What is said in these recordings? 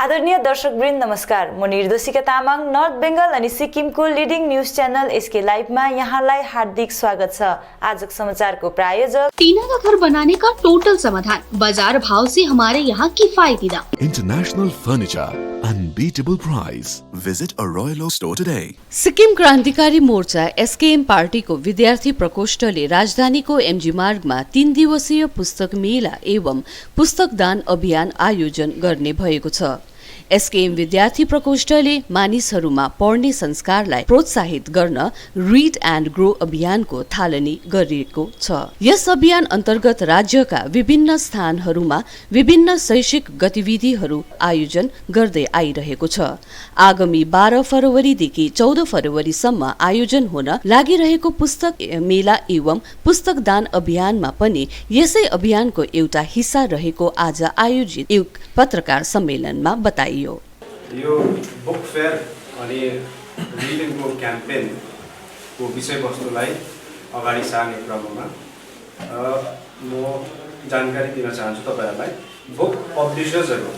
आदरणीय दर्शकवृन्द नमस्कार। म निर्दोषिका तामाङ नर्थ बेंगल अनि सिक्किमको लिडिङ न्यूज च्यानल एसके लाइभमा यहाँलाई हार्दिक स्वागत छ। आजको समाचारको प्रायोजक टीना का घर बनाने का टोटल समाधान, बाजार भाव से हमारे यहाँ किफायती दाम, international furniture, unbeatable price. Visit a Royal Oak store today. Sikkim Krantikari Morcha SKM पार्टीको विद्यार्थी प्रकोष्ठले राजधानीको एमजी मार्गमा 3 दिवसीय पुस्तक मेला एवं पुस्तक दान अभियान आयोजन गर्ने भएको छ। एसकेएम विद्यार्थी प्रकोष्ठले मानिसहरूमा पढ्ने संस्कारलाई प्रोत्साहित गर्न रिड एन्ड ग्रो अभियानको थालनी गरिएको छ। यस अभियान अन्तर्गत राज्यका विभिन्न स्थानहरूमा विभिन्न शैक्षिक गतिविधिहरू आयोजन गर्दै आइरहेको छ। आगामी 12 फरवरीदेखि 14 फरवरीसम्म आयोजन हुन लागिरहेको पुस्तक मेला एवं पुस्तक दान अभियानमा पनि यसै अभियानको एउटा हिस्सा रहेको आज आयोजित एक पत्रकार सम्मेलनमा बताइयो। यो बुक फेयर अनि रिडिङ को क्याम्पेन को विषयवस्तुलाई अगाडि सार्ने क्रममा म जानकारी दिन चाहन्छु तपाईहरुलाई। बुक पब्लिशर्सहरु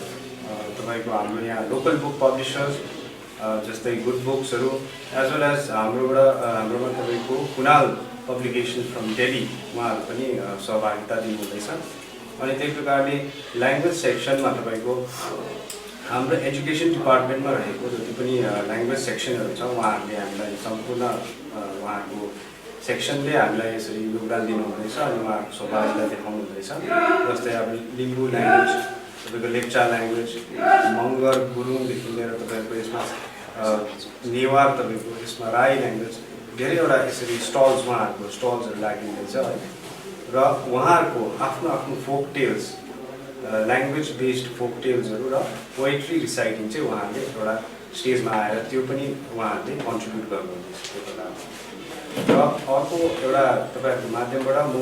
तपाईको हाम्रो यहाँ लोकल बुक पब्लिशर्स जस्तै गुड बुक्सहरु एज वेल एज हाम्रोमा तपाईको कुनाल पब्लिकेसन फ्रम दिल्ली उहाँहरु पनि सहभागिता दिनुहुँदैछ। अनि त्यही प्रकारले ल्याङ्ग्वेज सेक्सनमा तपाईको हाम्रो एजुकेसन डिपार्टमेन्टमा रहेको जति पनि ल्याङ्ग्वेज सेक्सनहरु छ उहाँहरूले हामीलाई सम्पूर्ण उहाँको सेक्सनले हामीलाई यसरी योगदान दिनुहुँदैछ अनि उहाँहरूको सहभागिता देखाउनु हुँदैछ। जस्तै अब लिम्बू ल्याङ्ग्वेज, तपाईको लेप्चा ल्याङ्ग्वेज, मगर गुरुङदेखि लिएर तपाईको यसमा नेवार, तपाईको यसमा राई ल्याङ्ग्वेज धेरैवटा यसरी स्टल्स उहाँहरूको स्टल्सहरू लागिँदैछ है। र उहाँहरूको आफ्नो आफ्नो folk tales language based folk टेल्सहरू र पोएट्री रिसाइटिङ चाहिँ उहाँहरूले एउटा स्टेजमा आएर त्यो पनि उहाँहरूले कन्ट्रिब्युट गर्नुहुँदैछ त्यो बेलामा। र अर्को एउटा तपाईँहरूको माध्यमबाट म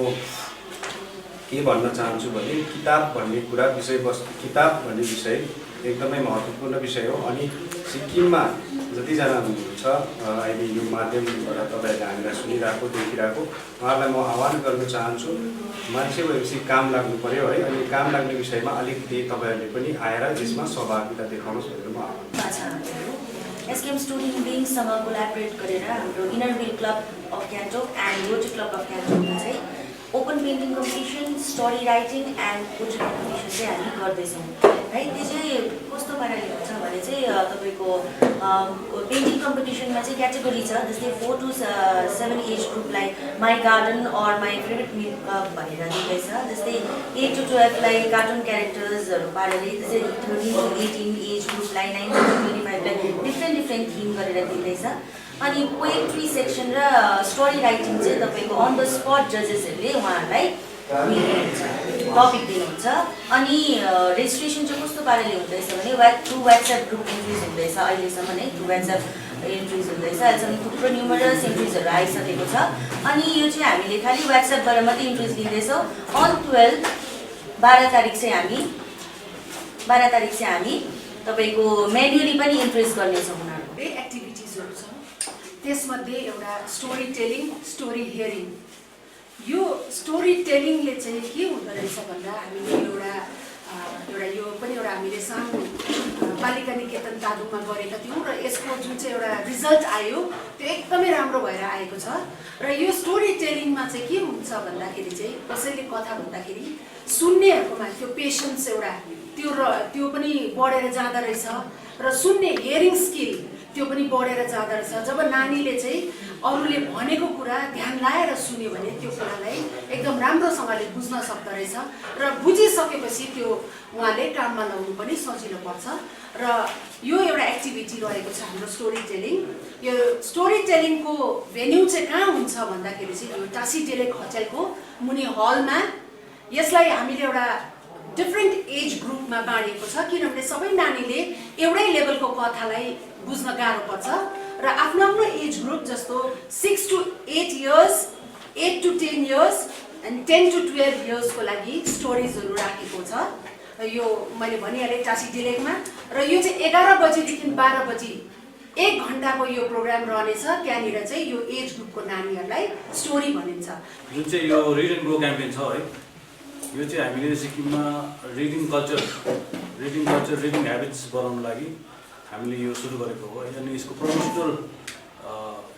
के भन्न चाहन्छु भने किताब भन्ने कुरा विषयवस्तु, किताब भन्ने विषय एकदमै महत्त्वपूर्ण विषय हो। अनि सिक्किममा जतिजना हुनुहुन्छ अहिले यो माध्यमबाट तपाईँहरूले हामीलाई सुनिरहेको देखिरहेको उहाँहरूलाई म आह्वान गर्न चाहन्छु, मान्छे भएपछि काम लाग्नु पर्यो है। अनि काम लाग्ने विषयमा अलिकति तपाईँहरूले पनि आएर यसमा सहभागिता देखाउनुहोस् भनेर म आह्वान। एसकेएम स्टुडेन्ट विङसँग कोलाबोरेट गरेर हाम्रो inner wheel club of Gangtok and rotary club of गान्तोकमा चाहिँ open painting competition, story writing and poetry competition चाहिँ हामी गर्दैछौँ है। त्यो चाहिँ कस्तो पाराले हुन्छ भने चाहिँ तपाईँको पेन्टिङ कम्पिटिसनमा चाहिँ क्याटेगोरी छ। जस्तै 4 to 7 एज ग्रुपलाई my garden or my favourite भनेर दिँदैछ। जस्तै 8 to 12 लाई कार्टुन क्यारेक्टर्सहरू पाराले, त्यसै 13 to 18 एज ग्रुपलाई, 9 to 25 लाई डिफ्रेन्ट थीम गरेर दिँदैछ। अनि पोएट्री सेक्सन र स्टोरी राइटिङ चाहिँ तपाईँको अन द स्पट जजेसहरूले उहाँहरूलाई टपिक दिनुहुन्छ। अनि रेजिस्ट्रेसन चाहिँ कस्तो पाराले हुँदैछ भने थ्रु वाट्सएप ग्रुप इन्ट्रिज हुँदैछ। अहिलेसम्म नै थ्रु वाट्सएप इन्ट्रिज हुँदैछ। अहिलेसम्म थुप्रो न्युमरस इन्ट्रिजहरू आइसकेको छ। अनि यो चाहिँ हामीले खालि वाट्सएपबाट मात्रै इन्ट्रिज लिँदैछौँ। अन 12 तारिक चाहिँ हामी तपाईँको मेन्युली पनि इन्ट्रिज गर्नेछौँ। उनीहरूको एक्टिभिटिजहरू छ, त्यसमध्ये एउटा स्टोरी टेलिङ, स्टोरी हियरिङ। यो स्टोरी टेलिङले चाहिँ के हुँदो रहेछ भन्दा हामीले एउटा यो पनि एउटा हामीले सानो बालिका निकेतन तालुकमा गरेका थियौँ र यसको जुन चाहिँ एउटा रिजल्ट आयो त्यो एकदमै राम्रो भएर आएको छ। र यो स्टोरी टेलिङमा चाहिँ के हुन्छ भन्दाखेरि चाहिँ कसैले कथा भन्दाखेरि सुन्नेहरूकोमा त्यो पेसेन्स एउटा त्यो पनि बढेर जाँदो रहेछ र सुन्ने हियरिङ स्किल त्यो पनि बढेर जाँदो रहेछ। जब नानीले चाहिँ अरूले भनेको कुरा ध्यान लाएर सुन्यो भने त्यो कुरालाई एकदम राम्रोसँगले बुझ्न सक्दो रहेछ र बुझिसकेपछि त्यो उहाँले काममा ल्याउनु पनि सजिलो पर्छ। र यो एउटा एक्टिभिटी रहेको छ हाम्रो स्टोरी टेलिङ। यो स्टोरी टेलिङको भेन्यू चाहिँ कहाँ हुन्छ भन्दाखेरि चाहिँ यो टासी डेले खचेलको मुनि हलमा यसलाई हामीले एउटा डिफ्रेन्ट एज ग्रुपमा बाँडिएको छ, किनभने सबै नानीले एउटै लेभलको कथालाई बुझ्न गाह्रो पर्छ र आफ्नो आफ्नो एज ग्रुप जस्तो 6 to 8 years, 8 to 10 years and 10 to 12 इयर्सको लागि स्टोरिजहरू राखेको छ। यो मैले भनिहालेँ टासी डिलेकमा। र यो चाहिँ 11 बजेदेखि 12 बजी 1 घण्टाको यो प्रोग्राम रहनेछ। त्यहाँनिर चाहिँ यो एज ग्रुपको नानीहरूलाई स्टोरी भनिन्छ। जुन चाहिँ यो रिड एन्ड ग्रो क्याम्पेन छ है, यो चाहिँ हामीले सिक्किममा reading culture reading culture reading habits बनाउनु लागि हामीले यो सुरु गरेको हो। अनि यसको प्रमोसनल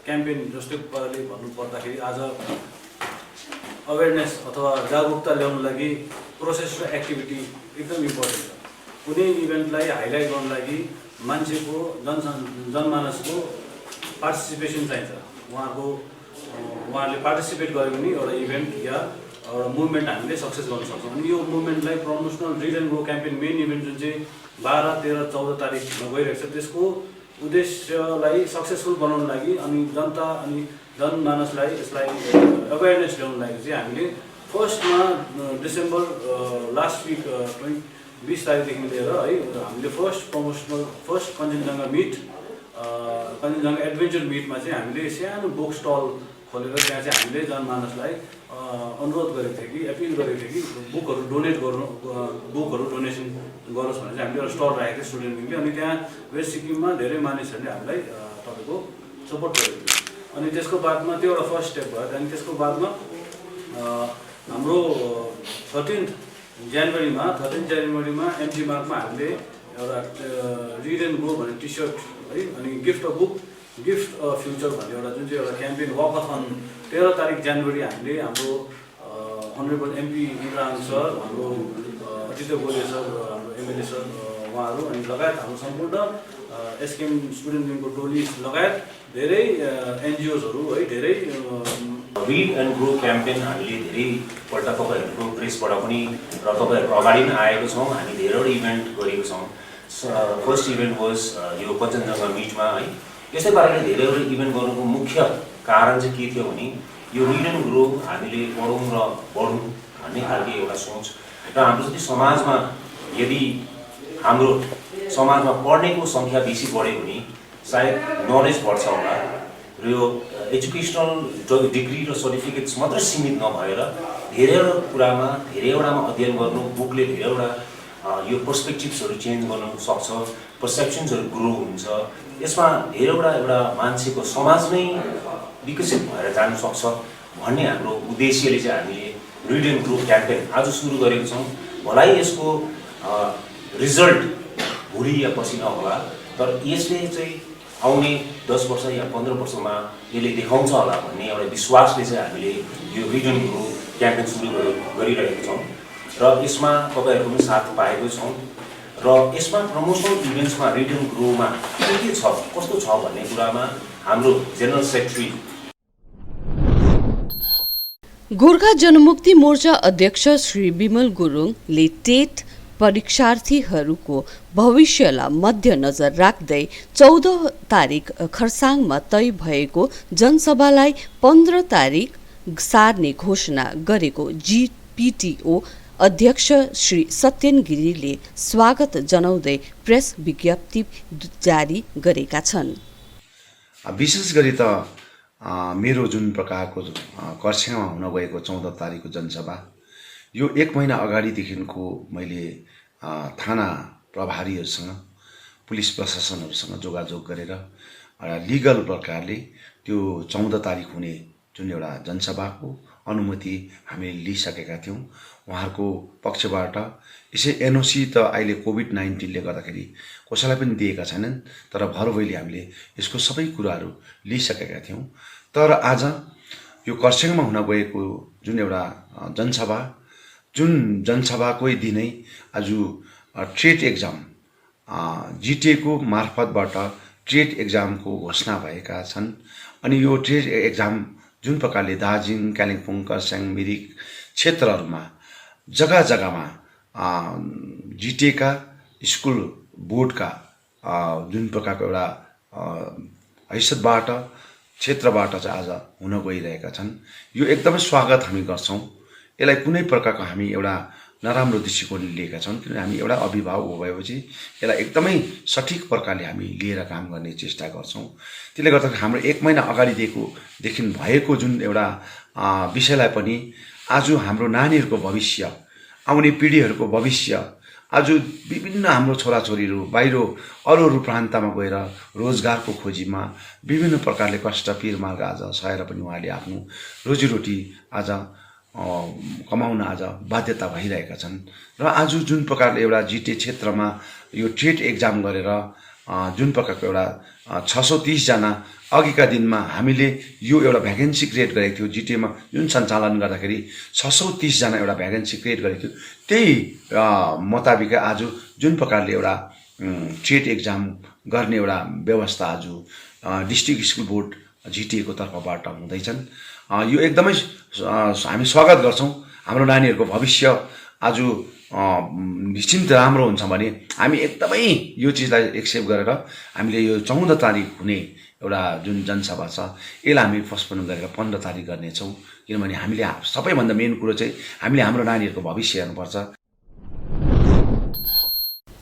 क्याम्पेन जस्तै पाराले भन्नुपर्दाखेरि आज अवेरनेस अथवा जागरुकता ल्याउनु लागि प्रोसेस र एक्टिभिटी एकदम इम्पोर्टेन्ट छ। कुनै इभेन्टलाई हाइलाइट गर्नु लागि मान्छेको जनमानसको पार्टिसिपेसन चाहिन्छ। उहाँहरूले पार्टिसिपेट गऱ्यो भने एउटा इभेन्ट या एउटा मुभमेन्ट हामीले सक्सेस गर्न सक्छौँ। अनि यो मुभमेन्टलाई promotional read and grow campaign main event जुन चाहिँ 12, 13, 14 तारिकमा गइरहेको छ त्यसको उद्देश्यलाई सक्सेसफुल बनाउनु लागि अनि जनता अनि जनमानसलाई यसलाई अवेरनेस ल्याउनु लागि चाहिँ हामीले फर्स्टमा डिसेम्बर लास्ट विक 20 तारिकदेखि लिएर है हामीले first Kanchenjunga meet Kanchenjunga adventure मिटमा चाहिँ हामीले सानो बुक स्टल खोलेर त्यहाँ चाहिँ हामीले जनमानसलाई अनुरोध गरेको थियो कि एपिल गरेको थियो कि बुकहरू डोनेसन गरोस् भनेर चाहिँ हामीले एउटा स्टल राखेको थियो स्टुडेन्ट विङले। अनि त्यहाँ वेस्ट सिक्किममा धेरै मानिसहरूले हामीलाई तपाईँको सपोर्ट गरेको थियो। अनि त्यसको बादमा त्यो एउटा फर्स्ट स्टेप भयो। अनि त्यसको बादमा हाम्रो 13 जनवरीमा एमजी मार्गमा हामीले एउटा रिड एन्ड ग्रो भन्ने टी सर्ट है अनि gift a book gift a future भन्ने एउटा जुन चाहिँ एउटा क्याम्पेन वकथन 13 तारिक जनवरी हामीले हाम्रो अनरेबल एमपी इमरान सर, हाम्रो अजित गोले सर, हाम्रो एमएलए सर उहाँहरू अनि लगायत हाम्रो सम्पूर्ण एसकेएम स्टुडेन्ट विङको टोली लगायत धेरै एनजिओजहरू है धेरै रिड एन्ड ग्रो क्याम्पेन हामीले धेरैपल्ट तपाईँहरूको प्रेसबाट पनि र तपाईँहरूको अगाडि पनि आएको छौँ। हामी धेरैवटा इभेन्ट गरेको छौँ। फर्स्ट इभेन्ट वाज यो कञ्चनजङ्घा मिटमा है। यस्तै पाराले धेरैवटा इभेन्ट गर्नुको मुख्य कारण चाहिँ के थियो भने यो रिड एन्ड ग्रो हामीले पढौँ र बढौँ भन्ने खालको एउटा सोच र हाम्रो जति समाजमा यदि हाम्रो समाजमा पढ्नेको सङ्ख्या बेसी बढ्यो भने सायद नलेज बढ्छ होला र यो एजुकेसनल डिग्री र सर्टिफिकेट्स मात्र सीमित नभएर धेरैवटा कुरामा धेरैवटामा अध्ययन गर्नु बुकले धेरैवटा यो पर्सपेक्टिभ्सहरू चेन्ज गर्न सक्छ, पर्सेप्सन्सहरू ग्रो हुन्छ। यसमा धेरैवटा एउटा मान्छेको समाज नै विकसित भएर जानु सक्छ भन्ने हाम्रो उद्देश्यले चाहिँ हामीले रिड एन्ड ग्रो क्याम्पेन आज सुरु गरेको छौँ। भलै यसको रिजल्ट भोलि या पछि नहोला, तर यसले चाहिँ आउने 10 वर्ष या 15 वर्षमा यसले देखाउँछ होला भन्ने एउटा विश्वासले चाहिँ हामीले यो रिड एन्ड ग्रो क्याम्पेन सुरु गरिरहेको छौँ र यसमा तपाईँहरूको पनि साथ पाएको छौँ। र यसमा प्रमोसनल इभेन्ट्समा रिड एन्ड ग्रोमा के छ कस्तो छ भन्ने कुरामा हाम्रो जेनरल सेक्रेटरी गोर्खा जनमुक्ति मोर्चा अध्यक्ष श्री विमल गुरुङले टेट परीक्षार्थीहरूको भविष्यलाई मध्यनजर राख्दै 14 तारिक खरसाङमा तय भएको जनसभालाई 15 तारिक सार्ने घोषणा गरेको जीपीटीओ अध्यक्ष श्री सत्यन गिरीले स्वागत जनाउँदै प्रेस विज्ञप्ति जारी गरेका छन्। विशेष गरी त मेरो जुन प्रकारको खरसाङमा हुन गएको 14 तारिकको जनसभा यो 1 महिना अगाडिदेखिको मैले थाना प्रभारीहरूसँग पुलिस प्रशासनहरूसँग जोगाजोग गरेर लिगल प्रकारले त्यो 14 तारिक हुने जुन एउटा जनसभाको अनुमति हामीले लिइसकेका थियौँ। उहाँहरूको पक्षबाट यसै एनओसी त अहिले कोभिड-19ले गर्दाखेरि कसैलाई पनि दिएका छैनन्, तर भरवैले हामीले यसको सबै कुराहरू लिइसकेका थियौँ। तर आज यो खरसाङमा हुन गएको जुन एउटा जनसभाकै दिनै आज ट्रेड एक्जाम जिटिएको मार्फतबाट ट्रेड एक्जामको घोषणा भएका छन्। अनि यो ट्रेड एक्जाम जुन प्रकारले दार्जिलिङ, कालिम्पोङ, खरसाङ, मिरिक क्षेत्रहरूमा जग्गा जग्गामा जिटिएका स्कुल बोर्डका जुन प्रकारको एउटा हैसियतबाट क्षेत्रबाट चाहिँ आज हुन गइरहेका छन्। यो एकदमै स्वागत हामी गर्छौँ। यसलाई कुनै प्रकारको हामी एउटा नराम्रो दृष्टिकोणले लिएका छौँ, किनभने हामी एउटा अभिभावक भएपछि यसलाई एकदमै सठिक प्रकारले हामी लिएर काम गर्ने चेष्टा गर्छौँ। त्यसले गर्दाखेरि हाम्रो 1 महिना अगाडिदेखि भएको जुन एउटा विषयलाई पनि आज हाम्रो नानीहरूको भविष्य, आउने पिँढीहरूको भविष्य, आज विभिन्न हाम्रो छोराछोरीहरू बाहिर अरू प्रान्तमा गएर रोजगारको खोजीमा विभिन्न प्रकारले कष्ट पीर मार्ग आज सहेर पनि उहाँले आफ्नो रोजीरोटी आज कमाउन आज बाध्यता भइरहेका छन् र आज जुन प्रकारले एउटा जिटिए क्षेत्रमा यो ट्रेड एक्जाम गरेर जुन प्रकारको एउटा 630 जना अघिका दिनमा हामीले यो एउटा भ्याकेन्सी क्रिएट गरेको थियो जिटिएमा जुन सञ्चालन गर्दाखेरि 630 जना एउटा भ्याकेन्सी क्रिएट गरेको थियो त्यही मुताबिक आज जुन प्रकारले एउटा ट्रेड एक्जाम गर्ने एउटा व्यवस्था आज डिस्ट्रिक्ट स्कुल बोर्ड जिटिएको तर्फबाट हुँदैछन्। यो एकदमै हामी स्वागत गर्छौँ। हाम्रो नानीहरूको भविष्य आज निश्चिन्त राम्रो हुन्छ भने हामी एकदमै यो चिजलाई एक्सेप्ट गरेर हामीले यो 14 तारिक हुने एउटा जुन जनसभा छ यसलाई हामी पोस्टपोन गरेर 15 तारिक गर्नेछौँ। किनभने हामीले सबैभन्दा मेन कुरो चाहिँ हामीले हाम्रो नानीहरूको भविष्य हेर्नुपर्छ।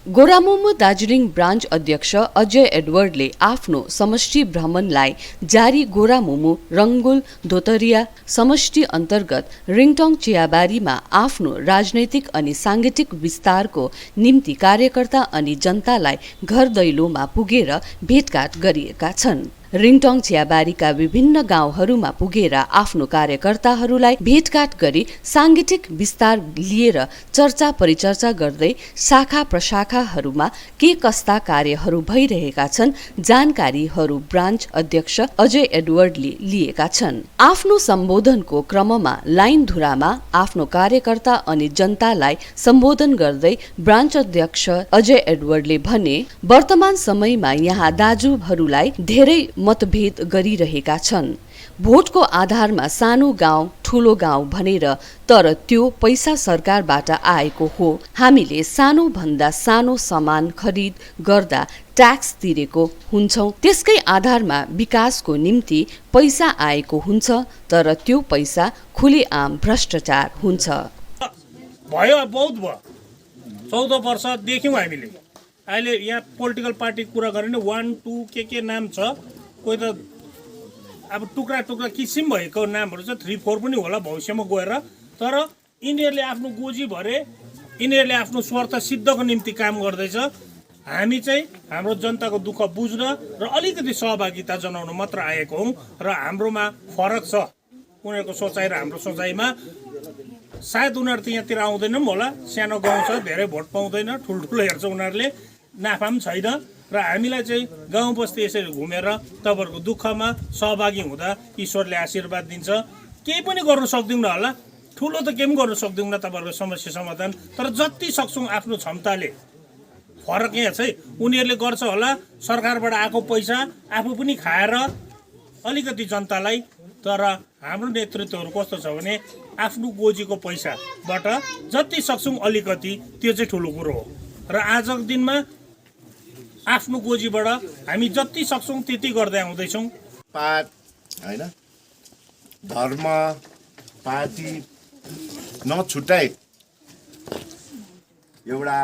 गोरामुमो दार्जिलिङ ब्रान्च अध्यक्ष अजय एडवर्डले आफ्नो समष्टि भ्रमणलाई जारी गोरामुमो रङ्गुल धोतरिया समष्टि अन्तर्गत रिङटङ चियाबारीमा आफ्नो राजनैतिक अनि सांगठिक विस्तारको निम्ति कार्यकर्ता अनि जनतालाई घर दैलोमा पुगेर भेटघाट गरिएका छन्। रिङटङ चियाबारीका विभिन्न गाउँहरूमा पुगेर आफ्नो कार्यकर्ताहरूलाई भेटघाट गरी सांगठिक विस्तार लिएर चर्चा परिचर्चा गर्दै शाखा प्रशाखाहरूमा के कस्ता कार्यहरू भइरहेका छन् जानकारीहरू ब्रान्च अध्यक्ष अजय एडवर्डले लिएका छन्। आफ्नो सम्बोधनको क्रममा लाइनधुरामा आफ्नो कार्यकर्ता अनि जनतालाई सम्बोधन गर्दै ब्रान्च अध्यक्ष अजय एडवर्डले भने वर्तमान समयमा यहाँ दाजुहरूलाई धेरै मतभेद गरिरहेका छन्। भोटको आधारमा सानो गाउँ ठुलो गाउँ भनेर, तर त्यो पैसा सरकारबाट आएको हो। हामीले सानो भन्दा सानो सामान खरिद गर्दा ट्याक्स तिरेको हुन्छौँ। त्यसकै आधारमा विकासको निम्ति पैसा आएको हुन्छ, तर त्यो पैसा खुलेआम भ्रष्टाचार हुन्छ। भयो बहुत भयो। 14 वर्ष देख्यौँ हामीले। अहिले यहाँ पोलिटिकल पार्टी कुरा गरे नि 1 2 के नाम छ, कोही त अब टुक्रा टुक्रा किसिम भएको नामहरू छ, 3 4 पनि होला भविष्यमा गएर। तर यिनीहरूले आफ्नो गोजी भरे, यिनीहरूले आफ्नो स्वार्थ सिद्धको निम्ति काम गर्दैछ। हामी चाहिँ हाम्रो जनताको दुःख बुझ्न र अलिकति सहभागिता जनाउन मात्र आएको हौँ र हाम्रोमा फरक छ उनीहरूको सोचाइ र हाम्रो सोचाइमा। सायद उनीहरू त यहाँतिर आउँदैन पनि होला, सानो गाउँ छ, धेरै भोट पाउँदैन, ठुल्ठुलो हेर्छ उनीहरूले, नाफा पनि छैन। र हामीलाई चाहिँ गाउँ बस्ती यसरी घुमेर तपाईँहरूको दुःखमा सहभागी हुँदा ईश्वरले आशीर्वाद दिन्छ। केही पनि गर्न सक्दैनौँ होला, ठुलो त केही पनि गर्न सक्दैनौँ तपाईँहरूको समस्या समाधान, तर जति सक्छौँ आफ्नो क्षमताले। फरक यहाँ चाहिँ उनीहरूले गर्छ होला सरकारबाट आएको पैसा आफू पनि खाएर अलिकति जनतालाई, तर हाम्रो नेतृत्वहरू कस्तो छ भने आफ्नो गोजीको पैसाबाट जति सक्छौँ अलिकति, त्यो चाहिँ ठुलो कुरो हो। र आजको दिनमा आफ्नो गोजीबाट हामी जति सक्छौँ त्यति गर्दै आउँदैछौँ। पात होइन, धर्म पार्टी नछुट्याइ एउटा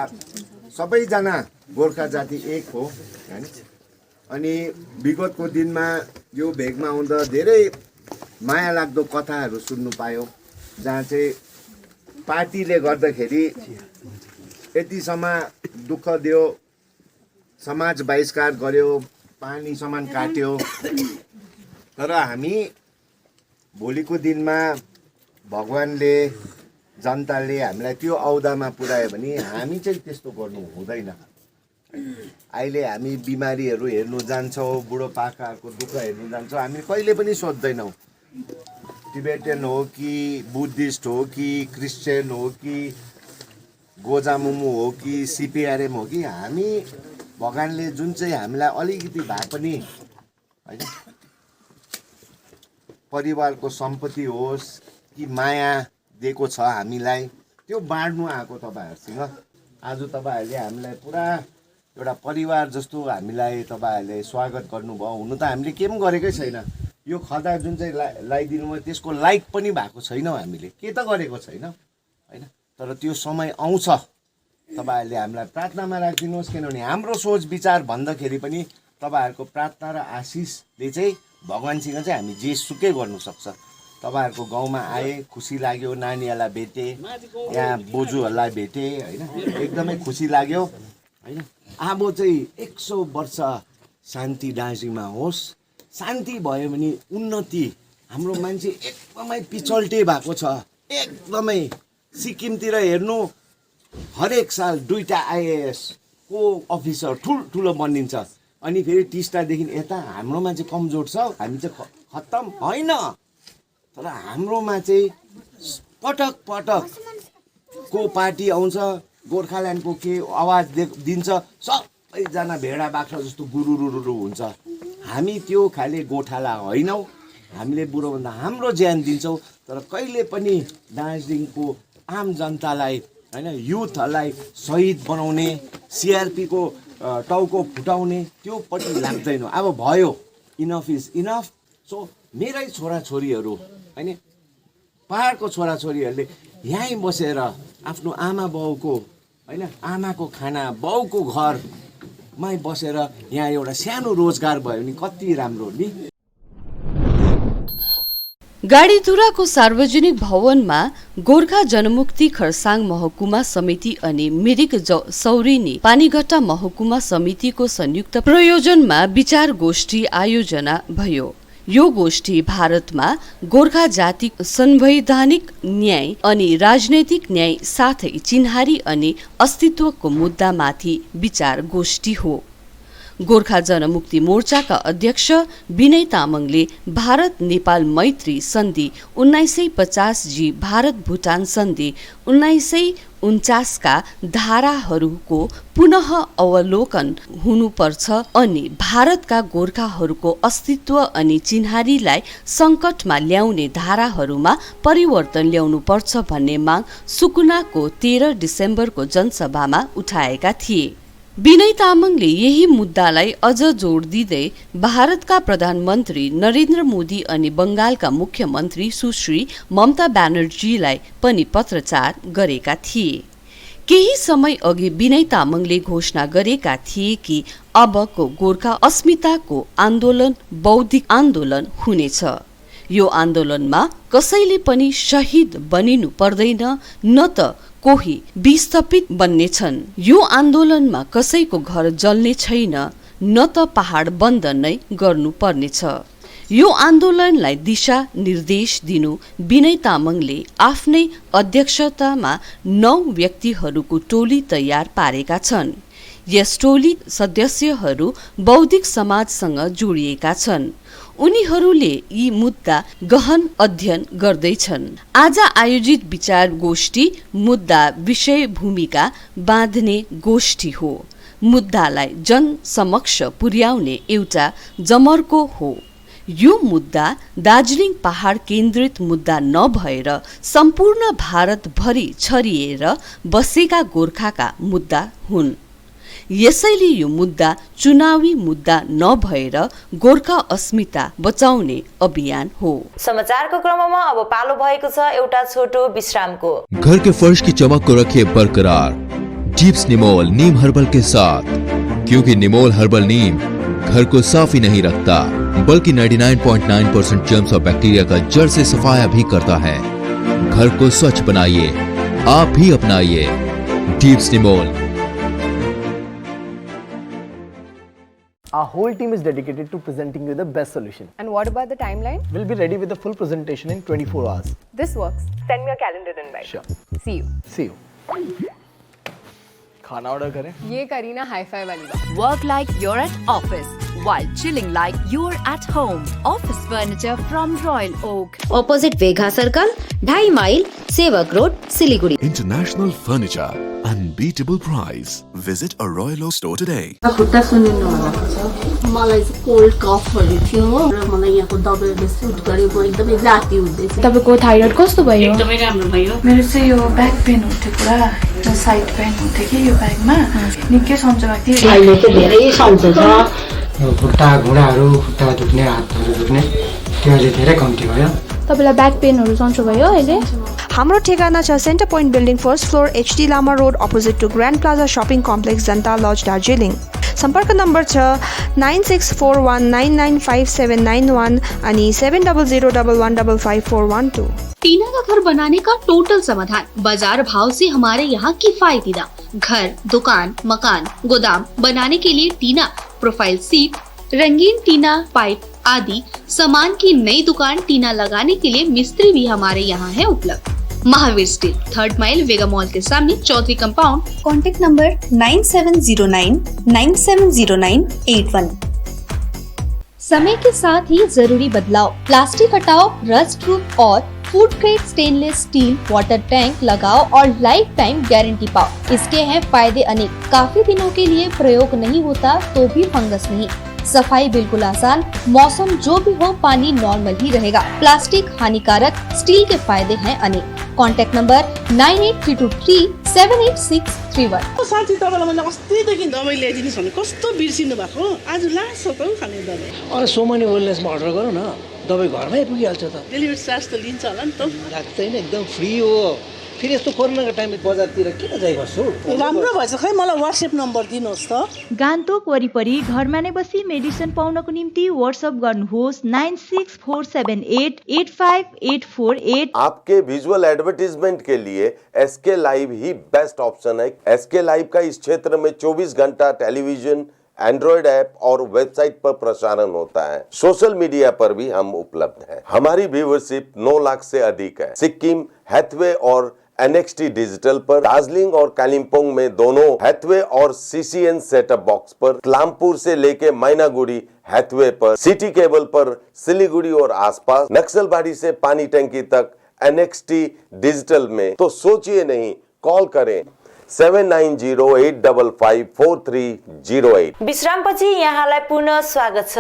सबैजना गोर्खा जाति एक हो हैन। अनि विगतको दिनमा यो भेगमा आउँदा धेरै माया लाग्दो कथाहरू सुन्नु पायो, जहाँ चाहिँ पार्टीले गर्दाखेरि यतिसम्म दुःख दियो, समाज बहिष्कार गर्यो, पानी सामान काट्यो। तर हामी भोलिको दिनमा भगवानले जनताले हामीलाई त्यो औदामा पुर्यायो भने हामी चाहिँ त्यस्तो गर्नु हुँदैन। अहिले हामी बिमारीहरू हेर्नु जान्छौँ, बुढोपाकाहरूको दुःख हेर्नु जान्छौँ, हामी कहिले पनि सोध्दैनौँ टिबेटन हो कि बुद्धिस्ट हो कि क्रिस्चियन हो कि गोजामुमु हो कि सिपिआरएम हो कि। हामी भगवानले जुन चाहिँ हामीलाई अलिकति भए पनि होइन, परिवारको सम्पत्ति होस् कि माया दिएको छ हामीलाई, त्यो बाँड्नु आएको तपाईँहरूसँग। आज तपाईँहरूले हामीलाई पुरा एउटा परिवार जस्तो हामीलाई तपाईँहरूले स्वागत गर्नुभयो। हुनु त हामीले के पनि गरेकै छैन, यो खदा जुन चाहिँ लगाइदिनु भयो त्यसको लाइक पनि भएको छैनौँ, हामीले के त गरेको छैन होइन। तर त्यो समय आउँछ, तपाईँहरूले हामीलाई प्रार्थनामा राखिदिनुहोस्। किनभने हाम्रो सोच विचार भन्दाखेरि पनि तपाईँहरूको प्रार्थना र आशिषले चाहिँ भगवानसँग चाहिँ हामी जे सुकै गर्नु सक्छ। तपाईँहरूको गाउँमा आए, खुसी लाग्यो, नानीहरूलाई भेटेँ, यहाँ बोजूहरूलाई भेटेँ होइन, एकदमै खुसी लाग्यो होइन। अब चाहिँ 100 वर्ष शान्ति दार्जिलिङमा होस्। शान्ति भयो भने उन्नति, हाम्रो मान्छे एकदमै पिछल्टे भएको छ, एकदमै सिक्किमतिर हेर्नु हरेक साल 2टा IAS को अफिसर ठुलो बनिन्छ अनि फेरि टिस्टादेखि यता हाम्रोमा चाहिँ कमजोर छ हामी चाहिँ खत्तम होइन तर हाम्रोमा चाहिँ पटक को पार्टी आउँछ गोर्खाल्यान्डको के आवाज दिन्छ सबैजना भेडा बाख्रा जस्तो गुरुरुरु हुन्छ हामी त्यो खाले गोठाला होइनौँ हामीले बुढोभन्दा हाम्रो ज्यान दिन्छौँ तर कहिले पनि दार्जिलिङको आम जनतालाई हैन युथहरूलाई शहीद बनाउने CRP को टाउको फुटाउने त्योपट्टि लाग्दैन अब भयो इनफ इज इनफ सो मेरै छोराछोरीहरू हैन पहाडको छोराछोरीहरूले यहीँ बसेर आफ्नो आमा बाउको हैन आमाको खाना बाउको घरमै बसेर यहाँ एउटा सानो रोजगार भयो भने कति राम्रो नि गाडीधुराको सार्वजनिक भवनमा गोर्खा जनमुक्ति खरसाङ महकुमा समिति अनि मिरिक सौरिनी पानीघट्टा महकुमा समितिको संयुक्त प्रयोजनमा विचार गोष्ठी आयोजना भयो। यो गोष्ठी भारतमा गोर्खा जाति संवैधानिक न्याय अनि राजनैतिक न्याय साथै चिन्हारी अनि अस्तित्वको मुद्दामाथि विचार गोष्ठी हो। गोर्खा जनमुक्ति मोर्चाका अध्यक्ष विनय तामाङले भारत नेपाल मैत्री सन्धि 1950 जी भारत भुटान सन्धि 1949 का धाराहरूको पुनः अवलोकन हुनुपर्छ अनि भारतका गोर्खाहरूको अस्तित्व अनि चिन्हारीलाई संकटमा ल्याउने धाराहरूमा परिवर्तन ल्याउनुपर्छ भन्ने माग सुकुनाको 13 डिसेम्बरको जनसभामा उठाएका थिए। विनय तामाङले यही मुद्दालाई अझ जोड दिँदै भारतका प्रधानमन्त्री नरेन्द्र मोदी अनि बंगालका मुख्यमन्त्री सुश्री ममता ब्यानर्जीलाई पनि पत्रचार गरेका थिए। केही समय अघि विनय तामाङले घोषणा गरेका थिए कि अबको गोर्खा अस्मिताको आन्दोलन बौद्धिक आन्दोलन हुनेछ। यो आन्दोलनमा कसैले पनि शहीद बनिनु पर्दैन न त कोही विस्थापित बन्नेछन्। यो आन्दोलनमा कसैको घर जल्ने छैन न त पहाड बन्द नै गर्नु पर्नेछ। यो आन्दोलनलाई दिशा निर्देश दिनु विनय तामाङले आफ्नै अध्यक्षतामा 9 व्यक्तिहरूको टोली तयार पारेका छन्। यस टोली सदस्यहरू बौद्धिक समाजसँग जोडिएका छन्। उनीहरूले यी मुद्दा गहन अध्ययन गर्दैछन्। आज आयोजित विचार गोष्ठी मुद्दा विषय भूमिका बाँध्ने गोष्ठी हो। मुद्दालाई जन समक्ष पुर्याउने एउटा जमर्को हो। यो मुद्दा दार्जिलिङ पहाड केन्द्रित मुद्दा नभएर सम्पूर्ण भारतभरि छरिएर बसेका गोर्खाका मुद्दा हुन्। यसैले यो मुद्दा चुनावी मुद्दा नभएर गोर्खा अस्मिता बचाउने अभियान हो। समाचारको क्रममा अब पालो भएको छ एउटा छोटो विश्रामको। घर के फर्श की चमक को रखिए बरकरार टिप्स निमोल नीम हर्बल के साथ, क्योंकि निमोल हर्बल नीम घर को साफ ही नहीं रखता बल्कि 99.9% जर्म्स और बैक्टीरिया का जड़ से सफाया भी करता है। घर को स्वच्छ बनाइए, आप भी अपनाइए tips Nimol. Our whole team is dedicated to presenting you the best solution. And what about the timeline? We'll be ready with the full presentation in 24 hours. This works. Send me a calendar invite. Sure. See you. See you. खाना order करें? ये Kareena hi-fi वाली बात। Work like you're at office while chilling like you're at home. Office furniture from Royal Oak. Opposite Vegha Circle, 2.5 mile, Sevak Road, Siliguri. International furniture, unbeatable price. Visit a Royal Oak store today. खुट्टा सुन्नु भएको छ। मलाई चाहिँ cold कफहरू थियो र मलाई यहाँको दबाईले सुट गरेको एकदमै जाती हुँदैछ। तपाईको थाइरोइड कस्तो भयो? एकदमै राम्रो भयो। मेरो चाहिँ यो ब्याक पेन हुन्थ्यो पुरा, र साइड पेन हुन्थ्यो कि यो ब्याकमा निकै सन्चो भएको थियो। अहिले चाहिँ धेरै सन्चो छ। खुट्टा घुँडाहरू खुट्टा दुख्ने हातहरू दुख्ने त्यो अहिले धेरै कम्ती भयो। तपाईलाई ब्याक पेनहरू सन्चो भयो अहिले? हाम्रो ठेगाना छ centre point building first floor HD Lama road opposite to grand plaza shopping complex Janata lodge Darjeeling. सम्पर्क नम्बर छ 9641995791 अनि 7001155412। टीना का घर बनाने का टोटल समाधान बाजार भाव से हमारे यहाँ किफायती दाम। घर, दुकान, मकान, गोदाम बनाने के लिए टीना, प्रोफाइल सीट, रंगीन टीना, पाइप आदि सामान की नई दुकान टीना लगाने के लिए मिस्त्री भी हमारे यहाँ है उपलब्ध। महावीर स्टील, 3rd माइल वेगा मॉल के सामने, चौधरी कंपाउंड। Contact number 9709970981। समय के साथ ही जरूरी बदलाव, प्लास्टिक हटाओ, रस्ट प्रूफ और food grade stainless still water tank लगाओ और लाइफ टाइम गारंटी पाओ। इसके हैं फायदे अनेक। काफी दिनों के लिए प्रयोग नहीं होता तो भी फंगस नहीं, सफाई बिल्कुल आसान, मौसम जो भी हो पानी नॉर्मल ही रहेगा। प्लास्टिक हानिकारक, स्टील के फायदे हैं अनेक। Contact number 9832378631। साथी तपाईँलाई मैले अस्तिदेखि दबाई ल्याइदिनुहोस् भने कस्तो बिर्सिनु भएको, आज लास्ट छ त खाने दबाई। अरे सोमनी वेलनेसमा अर्डर गरौँ न, दबाई घरमै पुगिहाल्छ त। डेलिभरी चार्ज त लिन्छ होला नि त? लाग्दैन, एकदम फ्री हो। फेरि यस्तो कोरोनाको टाइममा बजारतिर किन जाइ बस्छु? राम्रो भएछ, खै मलाई व्हाट्सएप नम्बर दिनुहोस् त। गान्तोक वरिपरि घरमा नै बसी मेडिसिन पाउनको निम्ति व्हाट्सएप गर्नुहोस् 9647885848। आपके विजुअल एडवर्टीजमेंट के लिए एसके लाइव ही बेस्ट ऑप्शन है। एसके लाइव का इस क्षेत्र में 24 घंटा टेलीविजन, एंड्रॉइड ऐप और वेबसाइट पर प्रसारण होता है। सोशल मीडिया पर भी हम उपलब्ध हैं। हमारी व्यूवरशिप 9 लाख से अधिक है। सिक्किम, हैथवे और NXT डिजिटल पर, दार्जिलिंग और कालिम्पोंग में दोनों हैथवे और CCN सेटअप बॉक्स पर, क्लामपुर से लेके मैनागुड़ी हैथवे पर, सिटी केबल पर सिलीगुड़ी और आसपास, नक्सलबाड़ी से पानी टंकी तक NXT डिजिटल में। तो सोचिए नहीं, कॉल करें 7908554308। विश्रामपछि यहाँलाई पुनः स्वागत छ।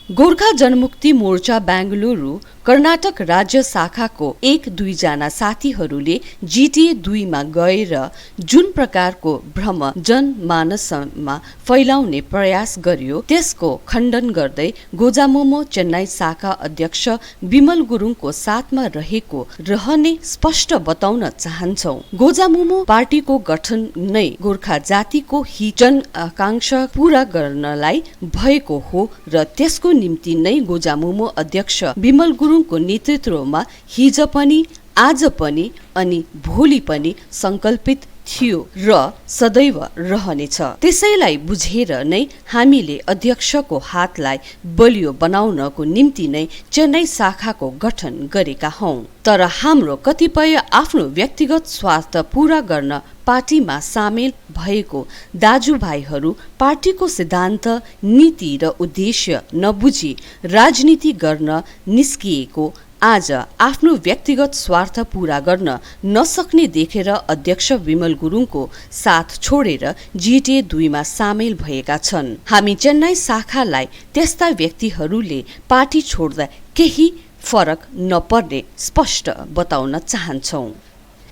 गोर्खा जनमुक्ति मोर्चा बेंगलुरु कर्नाटक राज्य शाखाको 1-2 जना साथीहरूले GTA 2 मा गएर जुन प्रकारको भ्रम जनमानसमा फैलाउने प्रयास गर्यो त्यसको खण्डन गर्दै गोजामोमो चेन्नई शाखा अध्यक्ष विमल गुरुङको साथमा रहने स्पष्ट बताउन चाहन्छौं। गोजामोमो पार्टीको गठन नै गोर्खा जातिको हित जन आकांक्षा पूरा गर्नलाई भएको हो र त्यसको निम्ति नै गोजामोमो अध्यक्ष विमल गुरुङको नेतृत्वमा हिज पनि, आज पनि अनि भोलि पनि संकल्पित थियो र सदैव रहनेछ। त्यसैलाई बुझेर नै हामीले अध्यक्षको हातलाई बलियो बनाउनको निम्ति नै चेन्नई शाखाको गठन गरेका हौं। तर हाम्रो कतिपय आफ्नो व्यक्तिगत स्वार्थ पूरा गर्न पार्टीमा सामेल भएको दाजुभाइहरू पार्टीको सिद्धान्त, नीति र उद्देश्य नबुझी राजनीति गर्न निस्किएको आज आफ्नो व्यक्तिगत स्वार्थ पूरा गर्न नसक्ने देखेर अध्यक्ष विमल गुरुङको साथ छोडेर GTA 2 मा सामेल भएका छन्। हामी चेन्नई शाखालाई त्यस्ता व्यक्तिहरूले पार्टी छोड्दा केही फरक नपर्ने स्पष्ट बताउन चाहन्छौं।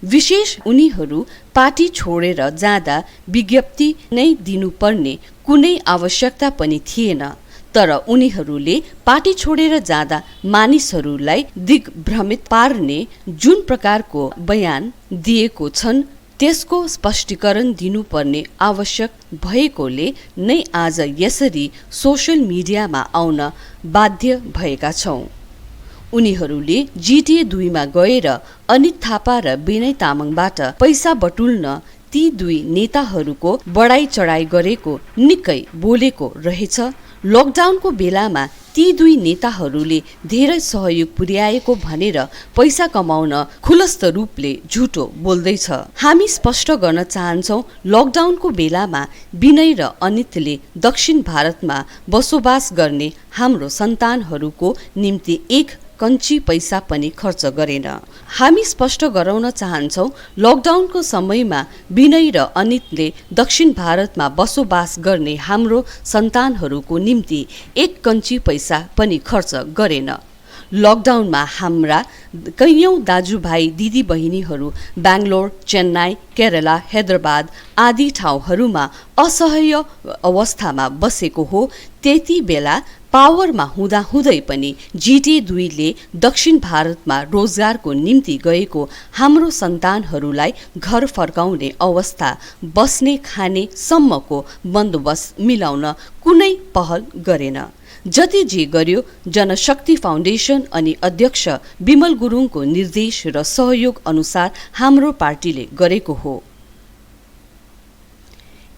विशेष उनीहरू पार्टी छोडेर जाँदा विज्ञप्ति नै दिनुपर्ने कुनै आवश्यकता पनि थिएन। तर उनीहरूले पार्टी छोडेर जाँदा मानिसहरूलाई दिग्भ्रमित पार्ने जुन प्रकारको बयान दिएको छन् त्यसको स्पष्टीकरण दिनुपर्ने आवश्यक भएकोले नै आज यसरी सोशल मिडियामा आउन बाध्य भएका छौं। उनीहरूले GTA 2 मा गएर अनित थापा र विनय तामाङबाट पैसा बटुल्न ती दुई नेताहरूको बढाई चढाई गरेको निकै बोलेको रहेछ। लकडाउनको बेलामा ती दुई नेताहरूले धेरै सहयोग पुर्याएको भनेर पैसा कमाउन खुलस्त रूपले झुटो बोल्दैछ। हामी स्पष्ट गर्न चाहन्छौं, लकडाउनको बेलामा विनय र अनितले दक्षिण भारतमा बसोबास गर्ने हाम्रो सन्तानहरूको निम्ति एक कञ्ची पैसा पनि खर्च गरेन। हामी स्पष्ट गराउन चाहन्छौं, लकडाउनको समयमा विनय र अनितले दक्षिण भारतमा बसोबास गर्ने हाम्रो सन्तानहरूको निम्ति एक कञ्ची पैसा पनि खर्च गरेन। लकडाउनमा हाम्रा कैयौं दाजुभाइ दिदी बहिनीहरू बेंगलोर, चेन्नई, केरला, हैदराबाद आदि ठाउँहरूमा असह्य अवस्थामा बसेको हो। त्यति बेला पावरमा हुँदाहुँदै पनि GTA 2 ले दक्षिण भारतमा रोजगारको निम्ति गएको हाम्रो सन्तानहरूलाई घर फर्काउने अवस्था, बस्ने खाने सम्मको बन्दोबस्त मिलाउन कुनै पहल गरेन। जति जे गर्यो जनशक्ति फाउन्डेसन अनि अध्यक्ष विमल गुरुङको निर्देश र सहयोग अनुसार हाम्रो पार्टीले गरेको हो।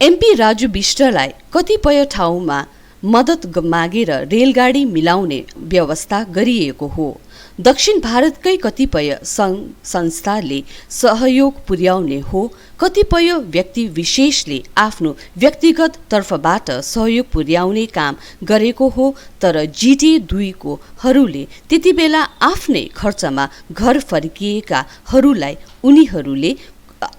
MP राजु विष्टलाई कतिपय ठाउँमा मद्दत मागेर रेलगाडी मिलाउने व्यवस्था गरिएको हो। दक्षिण भारतकै कतिपय सङ्घ संस्थाले सहयोग पुर्याउने हो, कतिपय व्यक्ति विशेषले आफ्नो व्यक्तिगत तर्फबाट सहयोग पुर्याउने काम गरेको हो। तर GTA 2 को हरूले त्यति बेला आफ्नै खर्चमा घर फर्किएकाहरूलाई उनीहरूले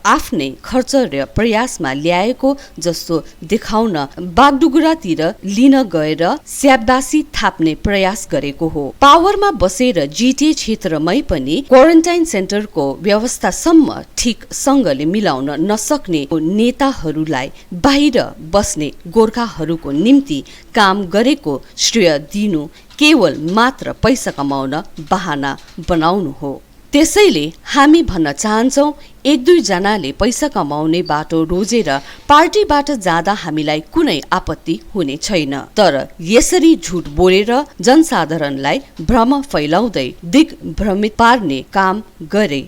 आफ्नै खर्च र प्रयासमा ल्याएको जस्तो देखाउन बागडुगरातिर लिन गएर स्याबासी थाप्ने प्रयास गरेको हो। पावरमा बसेर GTA क्षेत्रमै पनि क्वारेन्टाइन सेन्टरको व्यवस्थासम्म ठिकसँगले मिलाउन नसक्ने नेताहरूलाई बाहिर बस्ने गोर्खाहरूको निम्ति काम गरेको श्रेय दिनु केवल मात्र पैसा कमाउन बहाना बनाउनु हो। त्यसैले हामी भन्न चाहन्छौँ, 1-2 जनाले पैसा कमाउने बाटो रोजेर पार्टीबाट जाँदा हामीलाई कुनै आपत्ति हुने छैन। तर यसरी झुट बोलेर जनसाधारणलाई भ्रम फैलाउँदै दिग्भ्रमित पार्ने काम गरे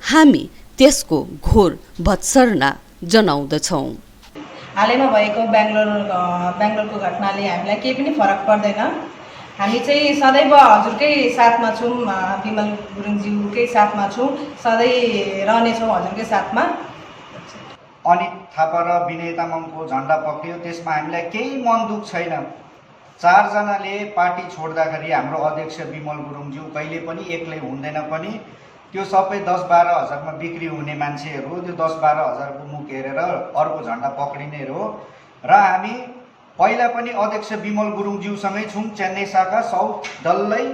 हामी त्यसको घोर भत्सना जनाउँदछौँ। हालैमा भएको बेङ्गलोरको घटनाले हामीलाई केही पनि फरक पर्दैन। हामी चाहिँ सदैव हजुरकै साथमा छौँ, विमल गुरुङज्यूकै साथमा छौँ, सधैँ रहनेछौँ हजुरकै साथमा। अनित थापा र विनय तामाङको झन्डा पक्रियो, त्यसमा हामीलाई केही मन दुख छैन। 4 जनाले पार्टी छोड्दाखेरि हाम्रो अध्यक्ष विमल गुरुङज्यू कहिले पनि एक्लै हुँदैन पनि। त्यो सबै 10-12 हजारमा बिक्री हुने मान्छेहरू त्यो 10-12 हजारको मुख हेरेर अर्को झन्डा पक्रिनेहरू हो। र हामी पहिला पनि अध्यक्ष विमल गुरुङज्यूसँगै छौँ, चेन्नई शाखा साउथ डल्लै,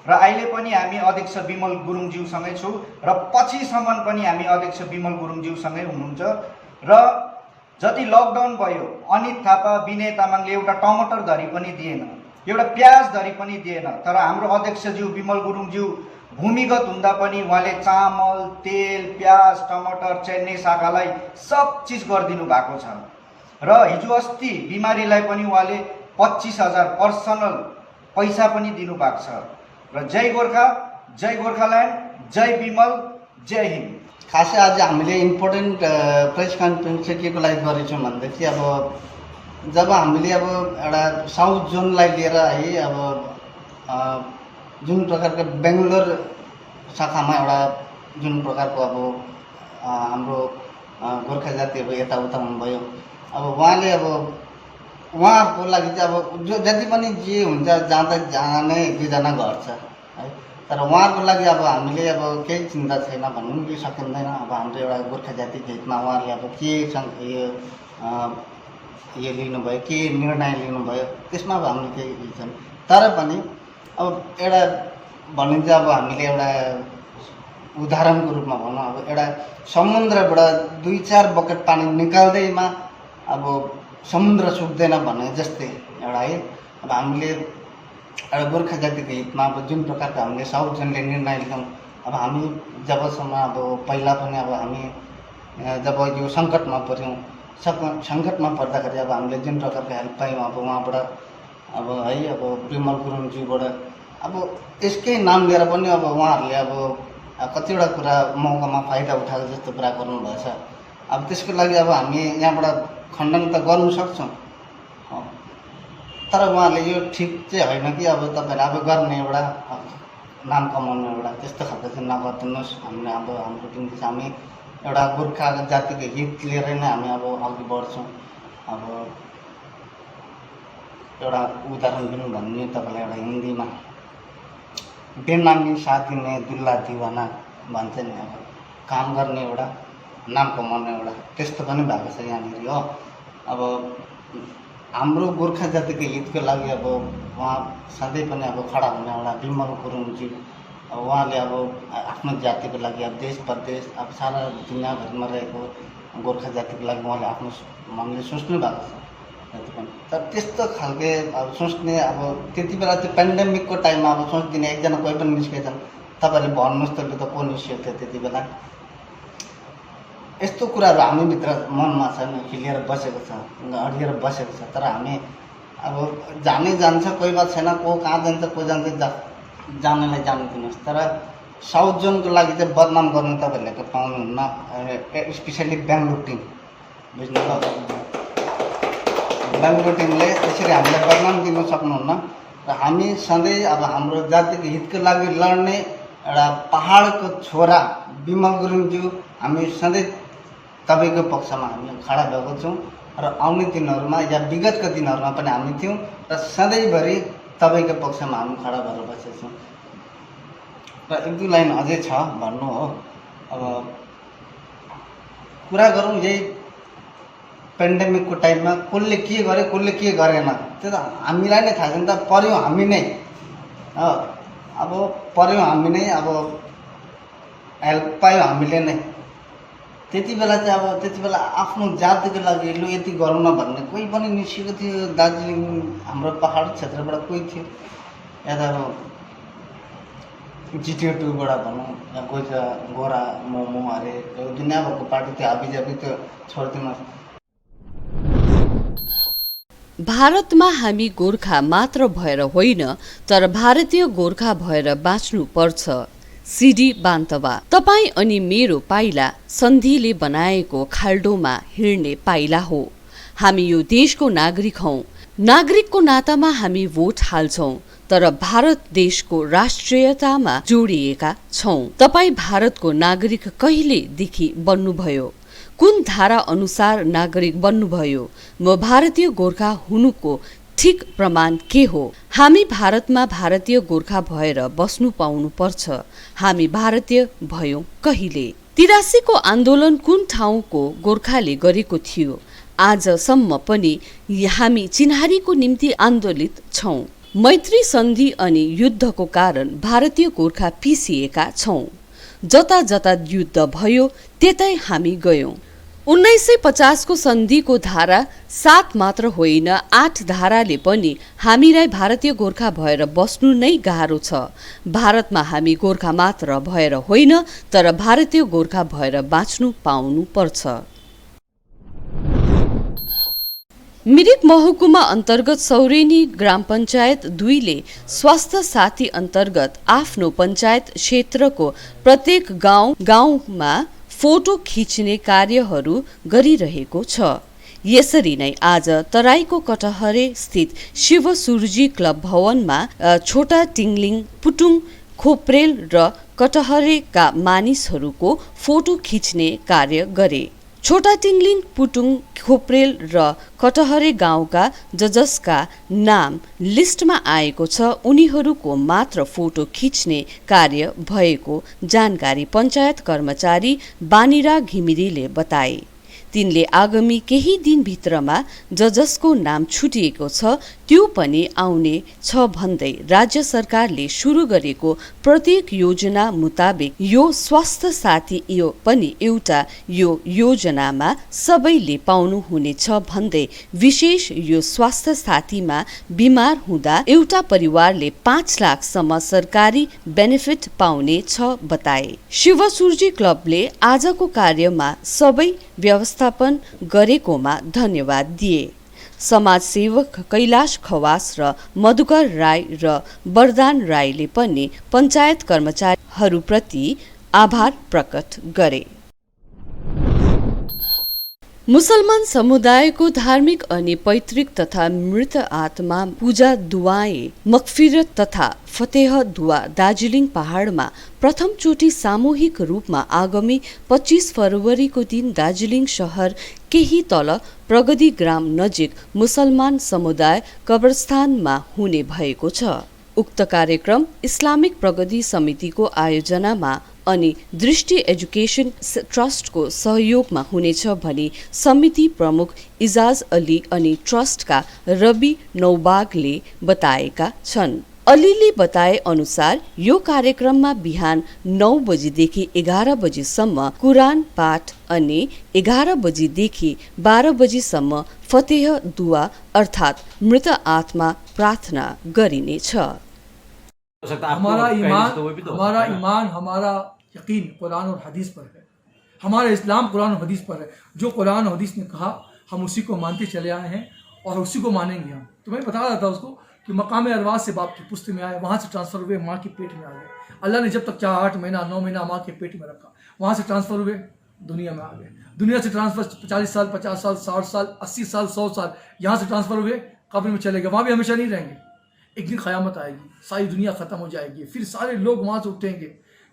र अहिले पनि हामी अध्यक्ष विमल गुरुङज्यूसँगै छौँ र पछिसम्म पनि हामी अध्यक्ष विमल गुरुङज्यूसँगै हुनुहुन्छ। र जति लकडाउन भयो अनित थापा विनय तामाङले एउटा टमाटर धरी पनि दिएन, एउटा प्याज धरी पनि दिएन। तर हाम्रो अध्यक्षज्यू विमल गुरुङज्यू भूमिगत हुँदा पनि उहाँले चामल, तेल, प्याज, टमाटर चेन्नई शाखालाई सब चिज गरिदिनु भएको छ। र हिजो अस्ति बिमारीलाई पनि उहाँले 25,000 पर्सनल पैसा पनि दिनुभएको छ। र जय गोर्खा, जय गोर्खाल्यान्ड, जय विमल, जय हिन्द। खासै आज हामीले इम्पोर्टेन्ट प्रेस कन्फरेन्स चाहिँ के को लागि गरेछौँ भनेदेखि अब जब हामीले अब एउटा साउथ जोनलाई लिएर है अब जुन प्रकारको बेङ्गलोर शाखामा एउटा जुन प्रकारको अब हाम्रो गोर्खा जाति अब यताउता हुनुभयो, अब उहाँले अब उहाँहरूको लागि चाहिँ अब जो जति पनि जे हुन्छ जाने 2जना घर छ है। तर उहाँहरूको लागि अब हामीले अब केही चिन्ता छैन भन्नु पनि सकिँदैन। अब हाम्रो एउटा गोर्खा जातिको हितमा उहाँले अब के यो लिनुभयो, के निर्णय लिनुभयो त्यसमा अब हामीले केही छैन। तर पनि अब एउटा भनिन्छ अब हामीले एउटा उदाहरणको रूपमा भनौँ, अब एउटा समुद्रबाट 2-4 बकेट पानी निकाल्दैमा अब समुद्र सुक्दैन भने जस्तै एउटा है। अब हामीले एउटा गोर्खा जातिको हितमा अब जुन प्रकारको हामीले साउथ जोनले निर्णय लियौँ, अब हामी जबसम्म अब पहिला पनि अब हामी जब यो सङ्कटमा पऱ्यौँ, सङ्कटमा पर्दाखेरि अब हामीले जुन प्रकारको हेल्प पायौँ अब उहाँबाट अब है अब विमल गुरुङज्यूबाट अब यसकै नाम लिएर पनि अब उहाँहरूले अब कतिवटा कुरा मौकामा फाइदा उठाएको जस्तो कुरा गर्नुभएछ। अब त्यसको लागि अब हामी यहाँबाट खण्डन त गर्नु सक्छौँ, तर उहाँले यो ठिक चाहिँ होइन कि अब तपाईँले अब गर्ने एउटा नाम कमाउने एउटा त्यस्तो खालको चाहिँ नगरिदिनुहोस्। हामीले अब हाम्रो निम्ति हामी एउटा गोर्खा जातिको हित लिएर नै हामी अब अघि बढ्छौँ। अब एउटा उदाहरण दिनु भन्ने तपाईँलाई एउटा हिन्दीमा बेनामी साथी में दुल्ला दिवाना भन्छ नि, अब काम गर्ने एउटा नाम कमाउने एउटा त्यस्तो पनि भएको छ यहाँनिर हो। अब हाम्रो गोर्खा जातिको हितको लागि अब उहाँ सधैँ पनि अब खडा हुने एउटा विमल गुरुङजी, अब उहाँले अब आफ्नो जातिको लागि अब देश प्रदेश अब सारा दुनियाँभरिमा रहेको गोर्खा जातिको लागि उहाँले आफ्नो मनले सोच्नु भएको छ जति पनि। तर त्यस्तो खालके अब सोच्ने अब त्यति बेला त्यो पेन्डेमिकको टाइममा अब सोचिदिने एकजना कोही पनि निस्केछन्, तपाईँहरूले भन्नुहोस् त त को निस्कियो थियो त्यति बेला। यस्तो कुराहरू हामीभित्र मनमा छ, खिलिएर बसेको छ, अडिएर बसेको छ। तर हामी अब जानै जान्छ, कोही बात छैन, को कहाँ जान्छ को जान्छ जानेलाई जानु दिनुहोस्। तर साउथ जोनको लागि चाहिँ बदनाम गर्नु तपाईँहरूले पाउनुहुन्न, स्पेसली बेङ्गलोर टिम बुझ्नुभयो। बेङ्गलोर टिमले त्यसरी हामीलाई बदनाम दिन सक्नुहुन्न। र हामी सधैँ अब हाम्रो जातिको हितको लागि लड्ने एउटा पहाडको छोरा विमल गुरुङज्यू हामी सधैँ तपाईँको पक्षमा हामी खडा भएको छौँ र आउने दिनहरूमा या विगतका दिनहरूमा पनि हामी थियौँ र सधैँभरि तपाईँको पक्षमा हामी खडा भएर बसेका छौँ। र एक दुई लाइन अझै छ भन्नु हो। अब कुरा गरौँ यही पेन्डेमिकको टाइममा कसले के गरे कसले के गरेन त्यो त हामीलाई नै थाहा छ नि त। पर्यौँ हामी नै, अब पर्यौँ हामी नै, अब हेल्प पायौँ हामीले नै। त्यति बेला चाहिँ अब त्यति बेला आफ्नो जातिको लागि लु यति गरौँ न भन्ने कोही पनि निस्केको थियो दार्जिलिङ हाम्रो पहाड क्षेत्रबाट कोही थियो, या त अब जिटिए 2बाट भनौँ या कोही त गोरा मोमो अरे दुनियाँभरको पार्टी त्यो हाबीजाबी त्यो छोडिदिनुहोस्। भारतमा हामी गोर्खा मात्र भएर होइन तर भारतीय गोर्खा भएर बाँच्नु पर्छ। सिडी बान्तवा। तपाईँ अनि मेरो पाइला सन्धिले बनाएको खाल्डोमा हिँड्ने पाइला हो। हामी यो देशको नागरिक हौं। नागरिकको नातामा हामी भोट हाल्छौं तर भारत देशको राष्ट्रियतामा जोडिएका छौं। तपाईँ भारतको नागरिक कहिलेदेखि बन्नुभयो? कुन धारा अनुसार नागरिक बन्नुभयो? म भारतीय गोर्खा हुनुको ठिक प्रमाण के हो? हामी भारतमा भारतीय गोर्खा भएर बस्नु पाउनु पर्छ। हामी भारतीय भयौं कहिले? 83 को आन्दोलन कुन ठाउँको गोर्खाले गरेको थियो? आजसम्म पनि हामी चिन्हारीको निम्ति आन्दोलित छौं। मैत्री सन्धि अनि युद्धको कारण भारतीय गोर्खा पिसिएका छौं। जता जता युद्ध भयो त्यतै हामी गयौं। 1950 को सन्धिको धारा 7 मात्र होइन 8 धाराले पनि हामीलाई भारतीय गोर्खा भएर बस्नु नै गाह्रो छ। भारतमा हामी गोर्खा मात्र भएर होइन तर भारतीय गोर्खा भएर बाँच्नु पाउनु पर्छ। मिरिक महकुमा अन्तर्गत सौरेनी ग्राम पञ्चायत 2 ले स्वास्थ्य साथी अन्तर्गत आफ्नो पञ्चायत क्षेत्रको प्रत्येक गाउँमा फोटो खिच्ने कार्यहरू गरिरहेको छ। यसरी नै आज तराईको कटहरे स्थित शिव सुर्जी क्लब भवनमा छोटा टिङ्लिङ पुटुङ खोप्रेल र कटहरेका मानिसहरूको फोटो खिच्ने कार्य गरे। छोटा टिङ्लिङ पुटुङ खोप्रेल र कटहरे गाउँका जसका नाम लिस्टमा आएको छ उनीहरूको मात्र फोटो खिच्ने कार्य भएको जानकारी पञ्चायत कर्मचारी बानिरा घिमिरेले बताए। तिनले आगामी केही दिनभित्रमा जसको नाम छुटिएको छ त्यो पनि आउने छ भन्दै राज्य सरकारले सुरु गरेको प्रत्येक योजना मुताबिक यो स्वास्थ्य साथी यो पनि एउटा यो योजनामा सबैले पाउनु हुनेछ भन्दै विशेष यो स्वास्थ्य साथीमा बिमार हुँदा एउटा परिवारले 5 लाखसम्म सरकारी बेनिफिट पाउने छ बताए। शिव सुर्जी क्लबले आजको कार्यमा सबै व्यवस्थापन गरेकोमा धन्यवाद दिए। समाजसेवक कैलाश खवास र मधुकर राई र वरदान राईले पनि पञ्चायत कर्मचारीहरूप्रति आभार प्रकट गरे। मुसलमान समुदायको धार्मिक अनि पैतृक तथा मृत आत्मा पूजा दुआए मगफिरत तथा फतेह दुआ दार्जिलिङ पहाडमा प्रथमचोटि सामूहिक रूपमा आगामी 25 फरवरीको दिन दार्जिलिङ शहर केही तल प्रगति ग्राम नजिक मुसलमान समुदाय कब्रस्तानमा हुने भएको छ। उक्त कार्यक्रम इस्लामिक प्रगति समितिको आयोजनामा अनि दृष्टि एजुकेसन ट्रस्टको सहयोगमा हुनेछ भनी समिति प्रमुख इजाज अली अनि ट्रस्टका रवि नौबागले बताएका छन्। अलीले बताए अनुसार यो कार्यक्रममा बिहान 9 बजेदेखि 11 बजेसम्म कुरान पाठ अनि 11 बजेदेखि 12 बजेसम्म फतेह दुआ अर्थात् मृत आत्मा प्रार्थना गरिनेछ। हमारा ईमान हमारा यकीन कुरान और हदीस पर है। हमारा इस्लाम कुरान और हदीस पर है। जो कुरान और हदीस ने कहा हम उसी को मानते चले आए हैं और उसी को मानेंगे हम। तो मैं बता रहा था उसको कि मकाम अरवाज से बाप की पुश्त में आए, वहाँ से ट्रांसफ़र हुए माँ के पेट में आ गए। अल्लाह ने जब तक चाहा 8 महीना 9 महीना माँ के पेट में रखा, वहाँ से ट्रांसफ़र हुए दुनिया में आ गए। दुनिया से ट्रांसफ़र 40 साल 50 साल 60 साल 80 साल 100 साल यहाँ से ट्रांसफ़र हुए कब्र में चले गए। वहाँ भी हमेशा नहीं रहेंगे। एक दिन क़यामत आएगी, सारी दुनिया ख़त्म हो जाएगी, फिर सारे लोग वहाँ से उठेंगे,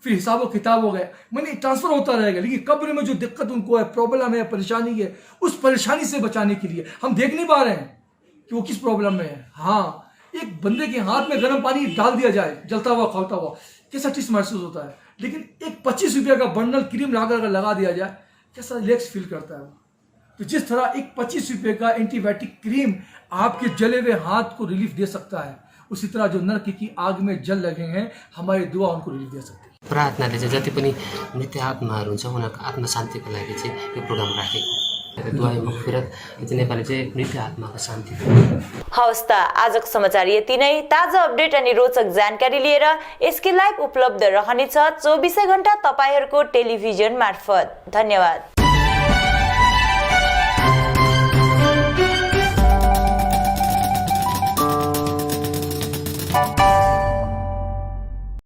फिर हिसाब व किताब हो गए, मैंने ट्रांसफ़र होता रहेगा। लेकिन कब्र में जो दिक्कत उनको है, प्रॉब्लम है, परेशानी है, उस परेशानी से बचाने के लिए हम देख नहीं पा रहे हैं कि वो किस प्रॉब्लम में है। हाँ, एक बंदे के हाथ में गर्म पानी डाल दिया जाए, जलता हुआ खौलता हुआ, कैसा टिस महसूस होता है। लेकिन एक 25 रुपये का बंडल क्रीम अगर लगा दिया जाए, कैसा रिलैक्स फील करता है वो। तो जिस तरह एक 25 रुपये का एंटीबायोटिक क्रीम आपके जले हुए हाथ को रिलीफ दे सकता है, उसी तरह जो नरक की आग में जल लगे हैं, हमारी दुआ उनको रिलीफ दे सकती है। प्रार्थनाले चाहिँ जति पनि मृत आत्माहरू हुन्छ उनीहरूको आत्मा शान्तिको लागि चाहिँ यो प्रोग्राम राखेको। दुआ मगफिरत चाहिँ नेपाली चाहिँ मृत आत्माको शान्ति। हवस् त आजको समाचार यति नै। ताजा अपडेट अनि रोचक जानकारी लिएर एसके लाइभ उपलब्ध रहनेछ 24 घण्टा तपाईहरूको टेलिभिजन मार्फत। धन्यवाद।